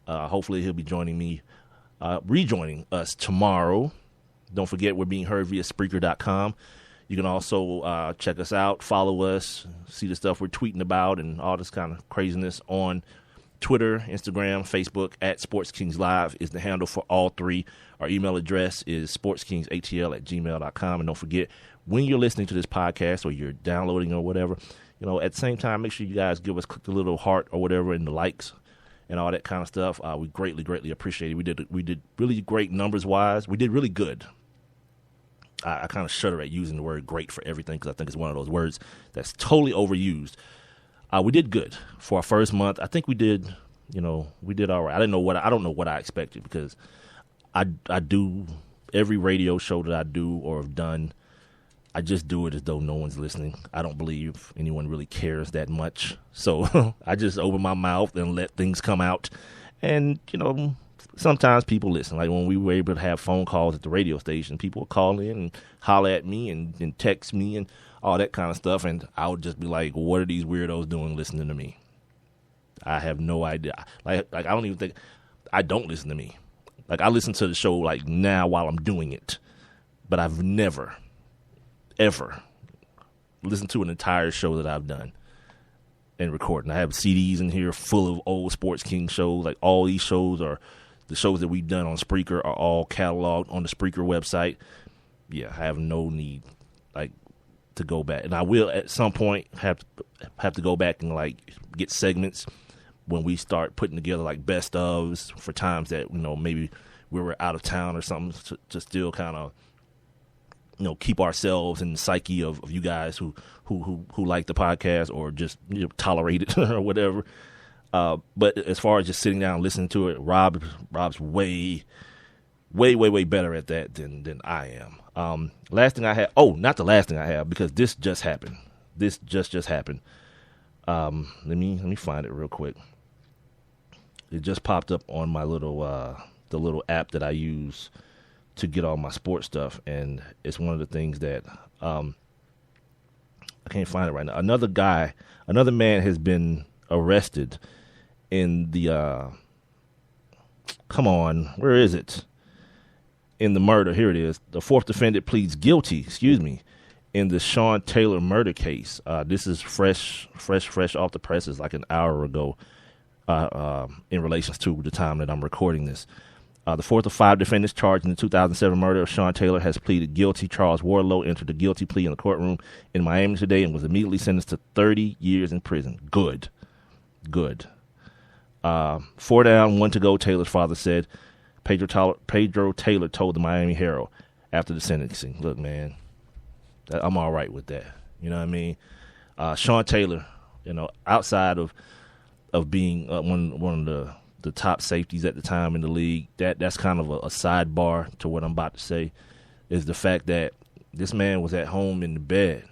Hopefully he'll be rejoining us tomorrow. Don't forget, we're being heard via Spreaker.com. You can also check us out, follow us, see the stuff we're tweeting about and all this kind of craziness on Twitter, Instagram, Facebook. At Sports Kings Live is the handle for all three. Our email address is sportskingsatl@gmail.com. And don't forget, when you're listening to this podcast or you're downloading or whatever, at the same time, make sure you guys click the little heart or whatever in the likes and all that kind of stuff. We greatly, greatly appreciate it. We did really great numbers-wise. We did really good. I kind of shudder at using the word great for everything because I think it's one of those words that's totally overused. We did good for our first month. I think we did all right. I don't know what I expected because I do every radio show that I do or have done. I just do it as though no one's listening. I don't believe anyone really cares that much. So I just open my mouth and let things come out. And, sometimes people listen. Like when we were able to have phone calls at the radio station, people would call in and holler at me and text me and all that kind of stuff. And I would just be like, what are these weirdos doing listening to me? I have no idea. Like I don't even think, I don't listen to me. Like I listen to the show like now while I'm doing it. But I've never, ever listened to an entire show that I've done and recording. I have CDs in here full of old Sports King shows. Like all these shows are the shows that we've done on Spreaker are all cataloged on the Spreaker website. Yeah, I have no need to go back, and I will at some point have to go back and get segments when we start putting together best ofs for times that maybe we were out of town or something to still kind of keep ourselves in the psyche of you guys who like the podcast or just tolerate it or whatever. But as far as just sitting down and listening to it, Rob's way better at that than I am. Last thing I have, not the last thing I have, because this just happened. This just happened. Let me find it real quick. It just popped up on my the little app that I use to get all my sports stuff, and it's one of the things that I can't find it right now. Another man has been arrested in the come on, where is it? In the murder, here it is. The fourth defendant pleads guilty, in the Sean Taylor murder case. This is fresh off the presses, like an hour ago, in relation to the time that I'm recording this. The fourth of five defendants charged in the 2007 murder of Sean Taylor has pleaded guilty. Charles Warlow entered a guilty plea in the courtroom in Miami today and was immediately sentenced to 30 years in prison. Good. 4 down, 1 to go, Taylor's father said. Pedro Taylor told the Miami Herald after the sentencing. Look, man, I'm all right with that. You know what I mean? Sean Taylor, outside of being one of the top safeties at the time in the league, that's kind of a sidebar to what I'm about to say, is the fact that this man was at home in the bed.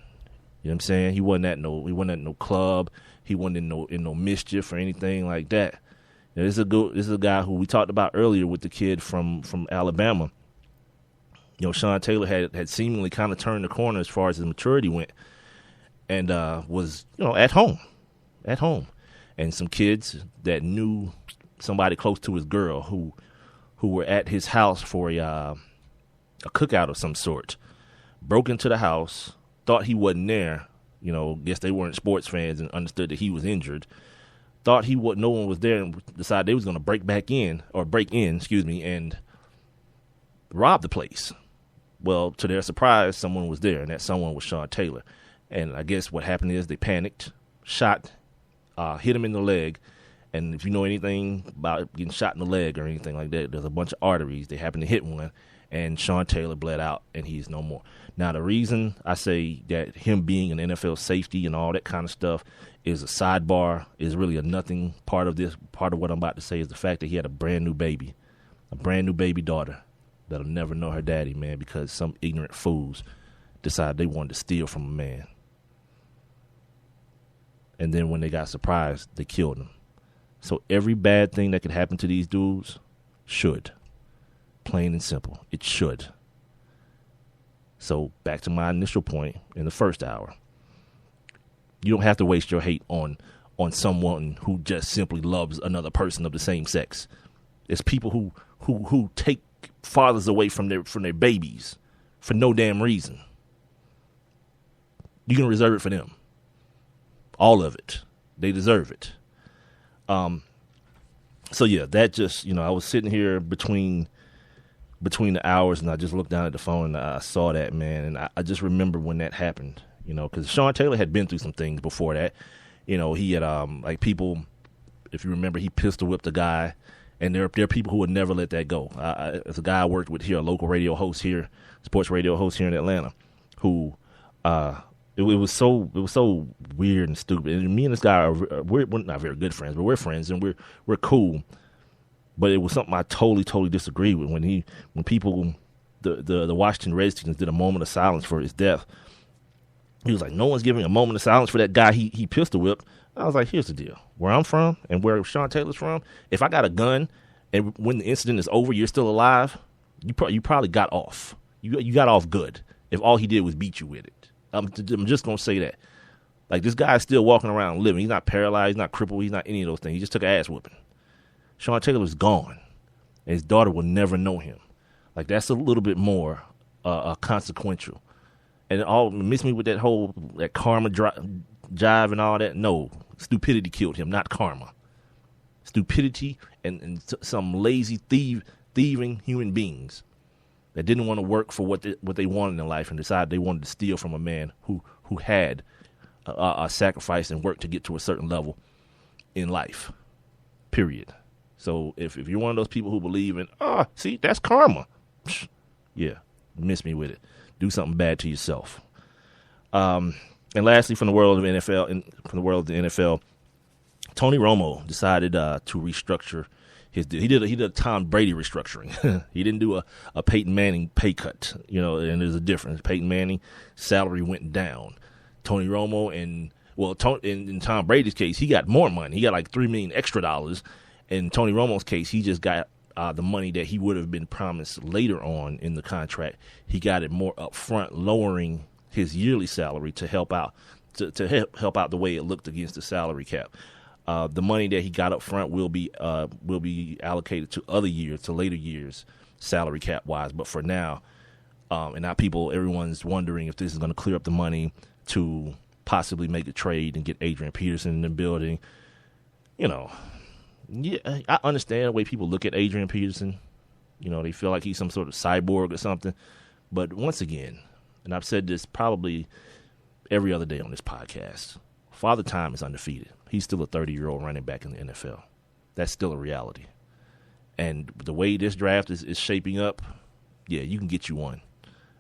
You know what I'm saying? He wasn't at no club. He wasn't in no mischief or anything like that. This is a guy who we talked about earlier with the kid from Alabama. Sean Taylor had seemingly kind of turned the corner as far as his maturity went, and was at home, and some kids that knew somebody close to his girl who were at his house for a cookout of some sort, broke into the house, thought he wasn't there. Guess they weren't sports fans and understood that he was injured. Thought no one was there, and decided they was going to break in, and rob the place. Well, to their surprise, someone was there, and that someone was Sean Taylor. And I guess what happened is they panicked, shot, hit him in the leg. And if you know anything about getting shot in the leg or anything like that, there's a bunch of arteries. They happened to hit one, and Sean Taylor bled out, and he's no more. Now, the reason I say that him being an NFL safety and all that kind of stuff is a sidebar, is really a nothing part of this. Part of what I'm about to say is the fact that he had a brand new baby daughter that'll never know her daddy, man, because some ignorant fools decided they wanted to steal from a man. And then when they got surprised, they killed him. So every bad thing that could happen to these dudes should. Plain and simple. It should. So back to my initial point in the first hour. You don't have to waste your hate on on someone who just simply loves another person of the same sex. It's people who take fathers away from their babies for no damn reason. You can reserve it for them. All of it. They deserve it. So yeah, that just, I was sitting here between the hours, and I just looked down at the phone and I saw that, man, and I just remember when that happened, because Sean Taylor had been through some things before that. He had like people, if you remember, he pistol whipped a guy, and there are people who would never let that go. There's a guy I worked with here, a local radio host here, sports radio host here in Atlanta, who it was so weird and stupid. And me and this guy we're not very good friends, but we're friends and we're cool. But it was something I totally disagreed with when people, the Washington Redskins did a moment of silence for his death. He was like, no one's giving a moment of silence for that guy he pistol whipped. I was like, here's the deal. Where I'm from and where Sean Taylor's from, if I got a gun and when the incident is over, you're still alive, you probably got off. You got off good if all he did was beat you with it. I'm just going to say that. Like, this guy is still walking around living. He's not paralyzed. He's not crippled. He's not any of those things. He just took an ass whooping. Sean Taylor was gone, and his daughter will never know him. Like, that's a little bit more consequential. And it all missed me with that karma jive and all that. No, stupidity killed him, not karma. Stupidity and some lazy thieving human beings that didn't want to work for what they wanted in life and decided they wanted to steal from a man who had a sacrifice and worked to get to a certain level in life, period. So if you're one of those people who believe in, see, that's karma, yeah, miss me with it. Do something bad to yourself. And lastly, from the world of NFL, Tony Romo decided to restructure his deal. He did a Tom Brady restructuring. He didn't do a Peyton Manning pay cut, and there's a difference. Peyton Manning salary went down. Tony Romo in Tom Brady's case, he got more money. He got like $3 million extra dollars. In Tony Romo's case, he just got the money that he would have been promised later on in the contract. He got it more up front, lowering his yearly salary to help out help out the way it looked against the salary cap. The money that he got up front will be allocated to other years, to later years, salary cap wise. But for now, and now everyone's wondering if this is going to clear up the money to possibly make a trade and get Adrian Peterson in the building. Yeah, I understand the way people look at Adrian Peterson. They feel like he's some sort of cyborg or something. But once again, and I've said this probably every other day on this podcast, Father Time is undefeated. He's still a 30-year-old running back in the NFL. That's still a reality. And the way this draft is shaping up, yeah, you can get you one.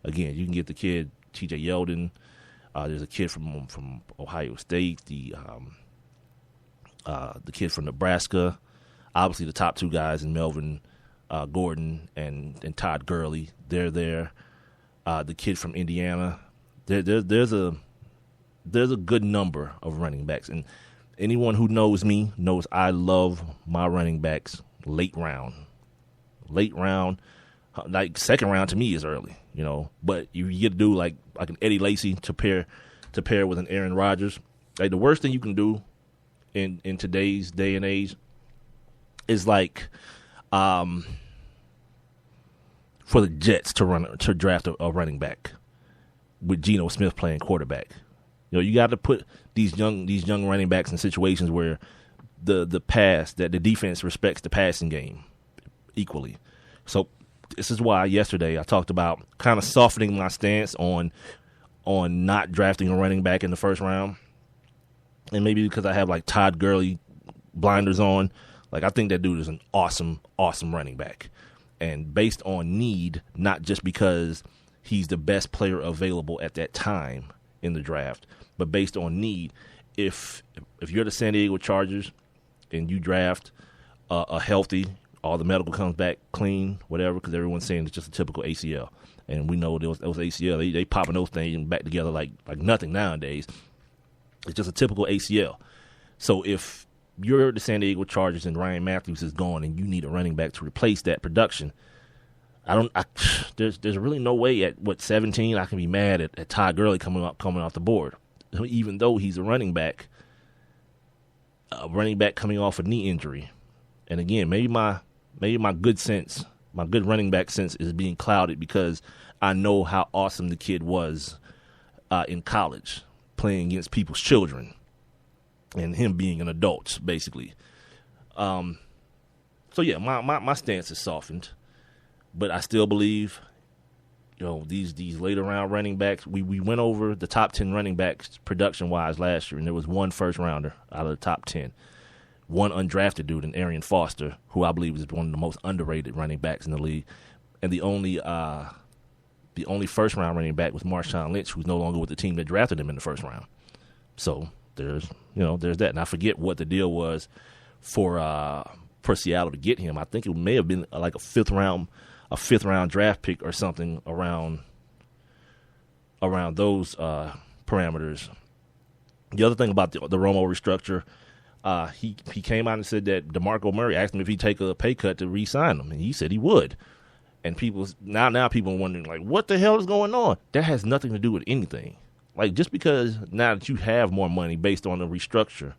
Again, you can get the kid, T.J. Yeldon. There's a kid from Ohio State, the kid from Nebraska. Obviously, the top two guys in Melvin Gordon and Todd Gurley, they're there. The kid from Indiana. There's a good number of running backs, and anyone who knows me knows I love my running backs late round. Like second round to me is early, But you get to do like an Eddie Lacy to pair with an Aaron Rodgers. Like, the worst thing you can do in today's day and age is like for the Jets to draft a running back with Geno Smith playing quarterback. You got to put these young running backs in situations where the defense respects the passing game equally. So this is why yesterday I talked about kind of softening my stance on not drafting a running back in the first round. And maybe because I have like Todd Gurley blinders on, like I think that dude is an awesome running back. And based on need, not just because he's the best player available at that time in the draft, but based on need. If you're the San Diego Chargers and you draft a healthy, all the medical comes back clean, whatever, because everyone's saying it's just a typical ACL. And we know those ACL, they popping those things back together like nothing nowadays. It's just a typical ACL. So if you're the San Diego Chargers and Ryan Matthews is gone and you need a running back to replace that production, there's really no way at 17 I can be mad at Todd Gurley coming off the board. Even though he's a running back, a running back coming off a knee injury. And again, maybe my good sense, my good running back sense is being clouded because I know how awesome the kid was in college, playing against people's children and him being an adult, basically. So yeah, my stance is softened, but I still believe, these later round running backs. We went over the top 10 running backs production wise last year, and there was one first rounder out of the top 10. One undrafted dude in Arian Foster, who I believe is one of the most underrated running backs in the league, and the only first round running back was Marshawn Lynch, who's no longer with the team that drafted him in the first round. So there's that, and I forget what the deal was for Seattle to get him. I think it may have been like a fifth round draft pick or something around those parameters. The other thing about the Romo restructure. He came out and said that DeMarco Murray asked him if he'd take a pay cut to re-sign him, and he said he would. And people are wondering, like, what the hell is going on? That has nothing to do with anything. Like, just because now that you have more money based on the restructure,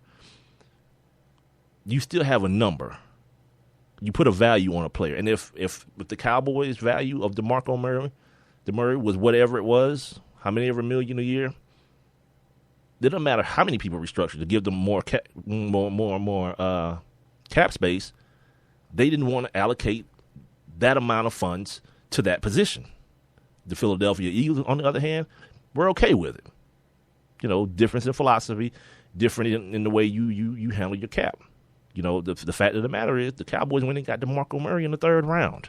you still have a number. You put a value on a player. And if the Cowboys' value of DeMarco Murray was whatever it was, how many ever million a year, it doesn't matter how many people restructured to give them more cap space. They didn't want to allocate that amount of funds to that position. The Philadelphia Eagles, on the other hand, were okay with it. Difference in philosophy, different in the way you handle your cap. The fact of the matter is the Cowboys went and got DeMarco Murray in the third round.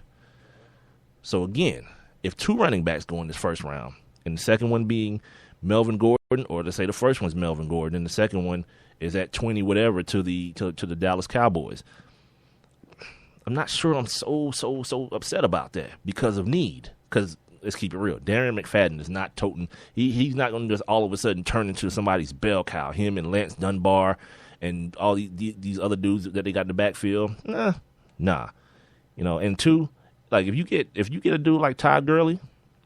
So again, if two running backs go in this first round, and the second one being Melvin Gordon, or to say the first one's Melvin Gordon, and the second one is at 20 whatever to the Dallas Cowboys. I'm not sure I'm so upset about that because of need. Because let's keep it real, Darren McFadden is not toting. He's not going to just all of a sudden turn into somebody's bell cow. Him and Lance Dunbar and all these other dudes that they got in the backfield. Nah. And two, like if you get a dude like Todd Gurley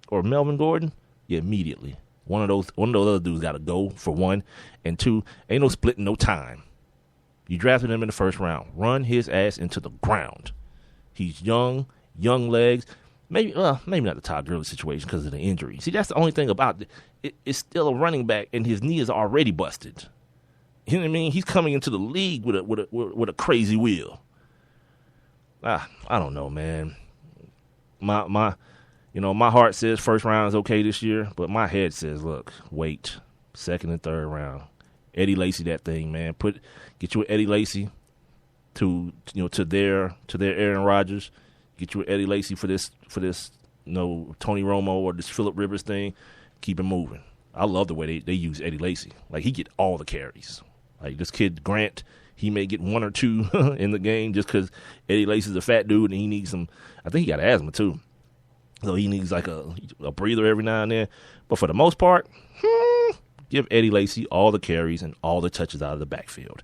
or Melvin Gordon, yeah, immediately. One of those other dudes got to go, for one. And two, ain't no splitting no time. You drafted him in the first round. Run his ass into the ground. He's young legs. Maybe not the Todd Gurley situation because of the injury. See, that's the only thing about it. It's still a running back, and his knee is already busted. You know what I mean? He's coming into the league with a crazy wheel. I don't know, man. My heart says first round is okay this year, but my head says, look, wait, second and third round. Eddie Lacy that thing, man. Get you an Eddie Lacy to their Aaron Rodgers. Get you an Eddie Lacy for this Tony Romo or this Phillip Rivers thing. Keep it moving. I love the way they use Eddie Lacy. Like, he get all the carries. Like, this kid Grant, he may get one or two in the game just because Eddie Lacy's a fat dude and he needs some. I think he got asthma too. So he needs like a breather every now and then. But for the most part, give Eddie Lacy all the carries and all the touches out of the backfield.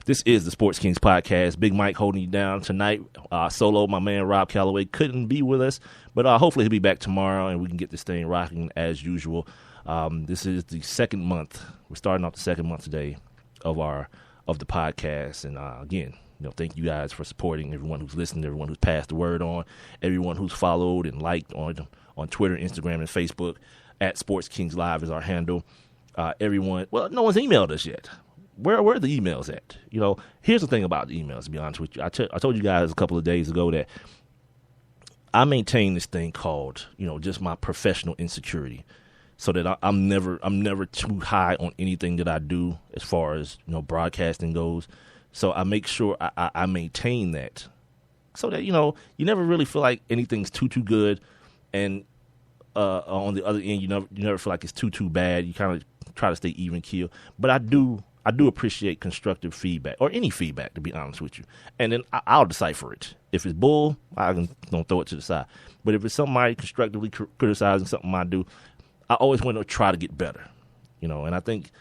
This is the Sports Kings Podcast. Big Mike holding you down tonight. Solo, my man Rob Calloway couldn't be with us, but hopefully he'll be back tomorrow and we can get this thing rocking as usual. This is the second month. We're starting off the second month today of the podcast. And again, thank you guys for supporting everyone who's listened, everyone who's passed the word on, everyone who's followed and liked on Twitter, Instagram, and Facebook. At Sports Kings Live is our handle. Everyone, well, no one's emailed us yet. Where are the emails at? Here's the thing about the emails, to be honest with you. I told you guys a couple of days ago that I maintain this thing called, just my professional insecurity, so that I'm never too high on anything that I do as far as, broadcasting goes. So I make sure I maintain that so that, you never really feel like anything's too good. And on the other end, you never feel like it's too bad. You kind of try to stay even keel. But I do appreciate constructive feedback, or any feedback, to be honest with you. And then I'll decipher it. If it's bull, I can throw it to the side. But if it's somebody constructively criticizing something I do, I always want to try to get better. And I think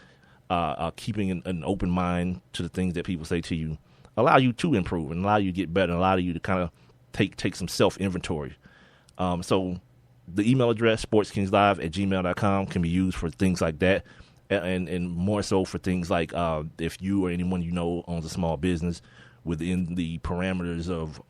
keeping an open mind to the things that people say to you allow you to improve and allow you to get better and allow you to kind of take some self-inventory. So the email address, sportskingslive@gmail.com, can be used for things like that. and more so for things like if you or anyone you know owns a small business within the parameters of